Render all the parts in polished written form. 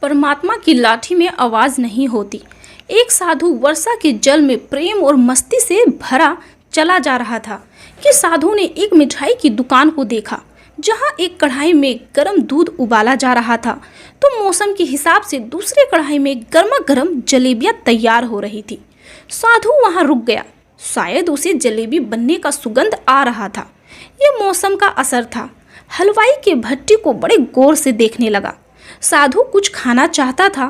परमात्मा की लाठी में आवाज नहीं होती। एक साधु वर्षा के जल में प्रेम और मस्ती से भरा चला जा रहा था कि साधु ने एक मिठाई की दुकान को देखा जहां एक कढ़ाई में गर्म दूध उबाला जा रहा था तो मौसम के हिसाब से दूसरे कढ़ाई में गर्मा गर्म जलेबियां तैयार हो रही थी। साधु वहां रुक गया। शायद उसे जलेबी बनने का सुगंध आ रहा था। यह मौसम का असर था। हलवाई के भट्टी को बड़े गौर से देखने लगा। साधु कुछ खाना चाहता था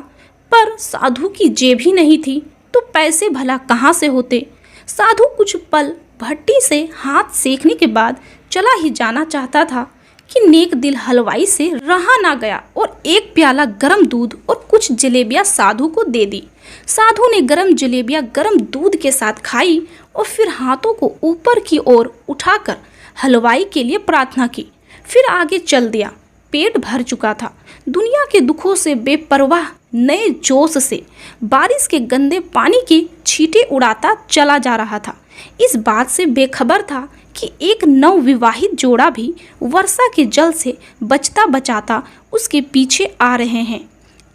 पर साधु की जेब ही नहीं थी तो पैसे भला कहाँ से होते। साधु कुछ पल भट्टी से हाथ सेकने के बाद चला ही जाना चाहता था कि नेक दिल हलवाई से रहा ना गया और एक प्याला गरम दूध और कुछ जलेबियां साधु को दे दी। साधु ने गरम जलेबियां गरम दूध के साथ खाई और फिर हाथों को ऊपर की ओर उठाकर हलवाई के लिए प्रार्थना की। फिर आगे चल दिया। पेट भर चुका था। दुनिया के दुखों से बेपरवाह नए जोश से बारिश के गंदे पानी के छींटे उड़ाता चला जा रहा था। इस बात से बेखबर था कि एक नवविवाहित जोड़ा भी वर्षा के जल से बचता बचाता उसके पीछे आ रहे हैं।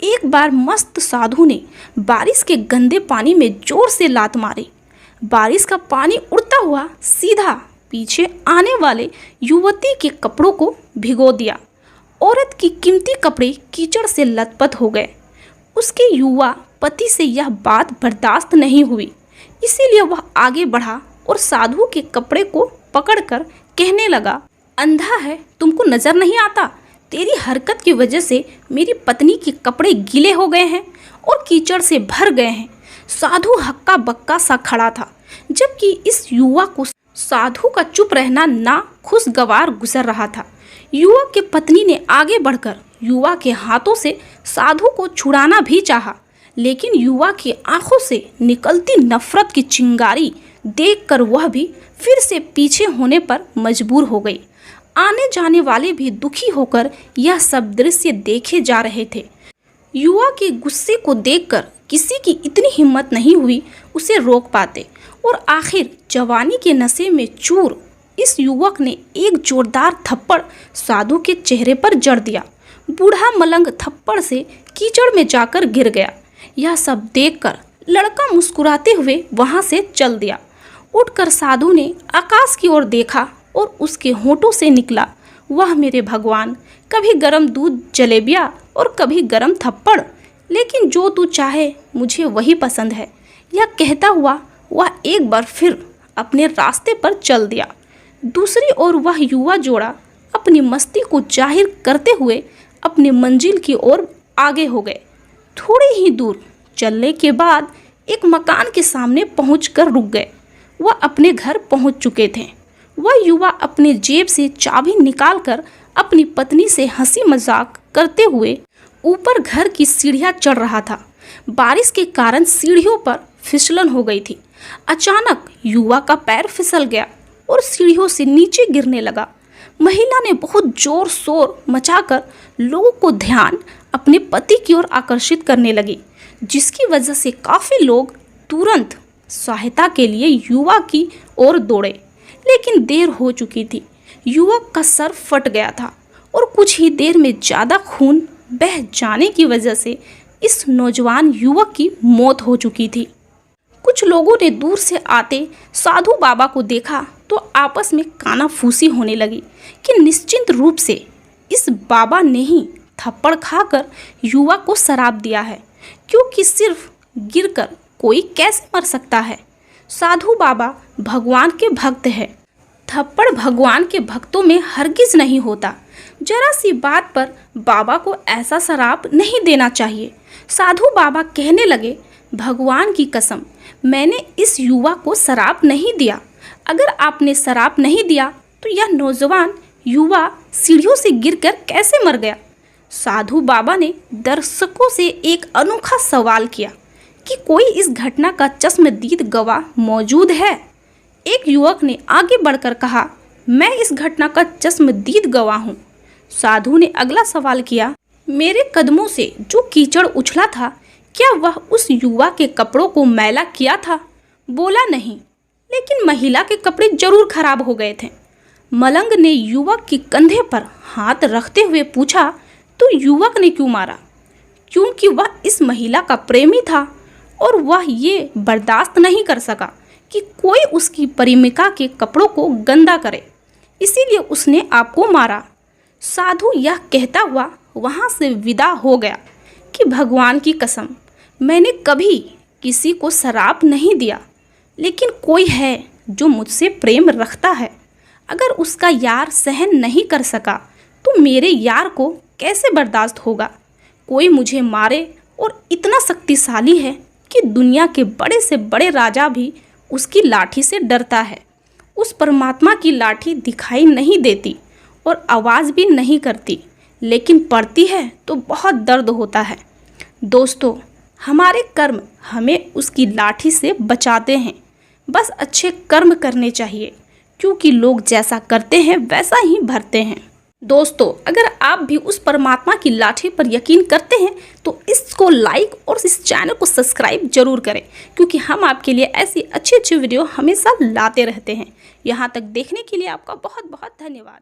एक बार मस्त साधु ने बारिश के गंदे पानी में जोर से लात मारी। बारिश का पानी उड़ता हुआ सीधा पीछे आने वाले युवती के कपड़ों को भिगो दिया। औरत की कीमती कपड़े कीचड़ से लथपथ हो गए। उसके युवा पति से यह बात बर्दाश्त नहीं हुई, इसीलिए वह आगे बढ़ा और साधु के कपड़े को पकड़कर कहने लगा, अंधा है, तुमको नजर नहीं आता? तेरी हरकत की वजह से मेरी पत्नी के कपड़े गीले हो गए हैं और कीचड़ से भर गए हैं। साधु हक्का बक्का सा खड़ा था, जबकि इस युवा को साधु का चुप रहना ना खुशगवार गुजर रहा था। युवा की पत्नी ने आगे बढ़कर युवा के हाथों से साधु को छुड़ाना भी चाहा, लेकिन युवा की आंखों से निकलती नफरत की चिंगारी देखकर वह भी फिर से पीछे होने पर मजबूर हो गई। आने जाने वाले भी दुखी होकर यह सब दृश्य देखे जा रहे थे। युवा के गुस्से को देखकर किसी की इतनी हिम्मत नहीं हुई उसे रोक पाते और आखिर जवानी के नशे में चूर इस युवक ने एक जोरदार थप्पड़ साधु के चेहरे पर जड़ दिया। बूढ़ा मलंग थप्पड़ से कीचड़ में जाकर गिर गया। यह सब देखकर लड़का मुस्कुराते हुए वहां से चल दिया। उठकर साधु ने आकाश की ओर देखा और उसके होठों से निकला, वाह मेरे भगवान, कभी गरम दूध जलेबिया और कभी गरम थप्पड़, लेकिन जो तू चाहे मुझे वही पसंद है। यह कहता हुआ वह एक बार फिर अपने रास्ते पर चल दिया। दूसरी ओर वह युवा जोड़ा अपनी मस्ती को जाहिर करते हुए अपनी मंजिल की ओर आगे हो गए। थोड़ी ही दूर चलने के बाद एक मकान के सामने पहुंचकर रुक गए। वह अपने घर पहुंच चुके थे। वह युवा अपने जेब से चाबी निकालकर अपनी पत्नी से हंसी मजाक करते हुए ऊपर घर की सीढ़ियां चढ़ रहा था। बारिश के कारण सीढ़ियों पर फिसलन हो गई थी। अचानक युवा का पैर फिसल गया और सीढ़ियों से नीचे गिरने लगा। महिला ने बहुत जोर शोर मचाकर लोगों को ध्यान अपने पति की ओर आकर्षित करने लगी, जिसकी वजह से काफी लोग तुरंत सहायता के लिए युवा की ओर दौड़े, लेकिन देर हो चुकी थी। युवक का सर फट गया था और कुछ ही देर में ज़्यादा खून बह जाने की वजह से इस नौजवान युवक की मौत हो चुकी थी। कुछ लोगों ने दूर से आते साधु बाबा को देखा तो आपस में कानाफूसी होने लगी कि निश्चिंत रूप से इस बाबा ने ही थप्पड़ खाकर युवा को शराब दिया है, क्योंकि सिर्फ गिरकर कोई कैसे मर सकता है। साधु बाबा भगवान के भक्त है। थप्पड़ भगवान के भक्तों में हरगिज नहीं होता। जरा सी बात पर बाबा को ऐसा शराब नहीं देना चाहिए। साधु बाबा कहने लगे, भगवान की कसम, मैंने इस युवा को शराब नहीं दिया। अगर आपने शराब नहीं दिया तो यह नौजवान युवा सीढ़ियों से गिरकर कैसे मर गया। साधु बाबा ने दर्शकों से एक अनोखा सवाल किया कि कोई इस घटना का चश्मदीद गवाह मौजूद है। एक युवक ने आगे बढ़कर कहा, मैं इस घटना का चश्मदीद गवाह हूँ। साधु ने अगला सवाल किया, मेरे कदमों से जो कीचड़ उछला था, क्या वह उस युवा के कपड़ों को मैला किया था? बोला नहीं, लेकिन महिला के कपड़े जरूर खराब हो गए थे। मलंग ने युवक के कंधे पर हाथ रखते हुए पूछा, तो युवक ने क्यों मारा? क्योंकि वह इस महिला का प्रेमी था और वह ये बर्दाश्त नहीं कर सका कि कोई उसकी प्रेमिका के कपड़ों को गंदा करे, इसीलिए उसने आपको मारा। साधु यह कहता हुआ वहाँ से विदा हो गया कि भगवान की कसम, मैंने कभी किसी को शराप नहीं दिया, लेकिन कोई है जो मुझसे प्रेम रखता है। अगर उसका यार सहन नहीं कर सका तो मेरे यार को कैसे बर्दाश्त होगा। कोई मुझे मारे और इतना शक्तिशाली है कि दुनिया के बड़े से बड़े राजा भी उसकी लाठी से डरता है। उस परमात्मा की लाठी दिखाई नहीं देती और आवाज़ भी नहीं करती, लेकिन पड़ती है तो बहुत दर्द होता है। दोस्तों, हमारे कर्म हमें उसकी लाठी से बचाते हैं। बस अच्छे कर्म करने चाहिए, क्योंकि लोग जैसा करते हैं वैसा ही भरते हैं। दोस्तों, अगर आप भी उस परमात्मा की लाठी पर यकीन करते हैं तो इसको लाइक और इस चैनल को सब्सक्राइब जरूर करें, क्योंकि हम आपके लिए ऐसी अच्छी अच्छी वीडियो हमेशा लाते रहते हैं। यहाँ तक देखने के लिए आपका बहुत बहुत धन्यवाद।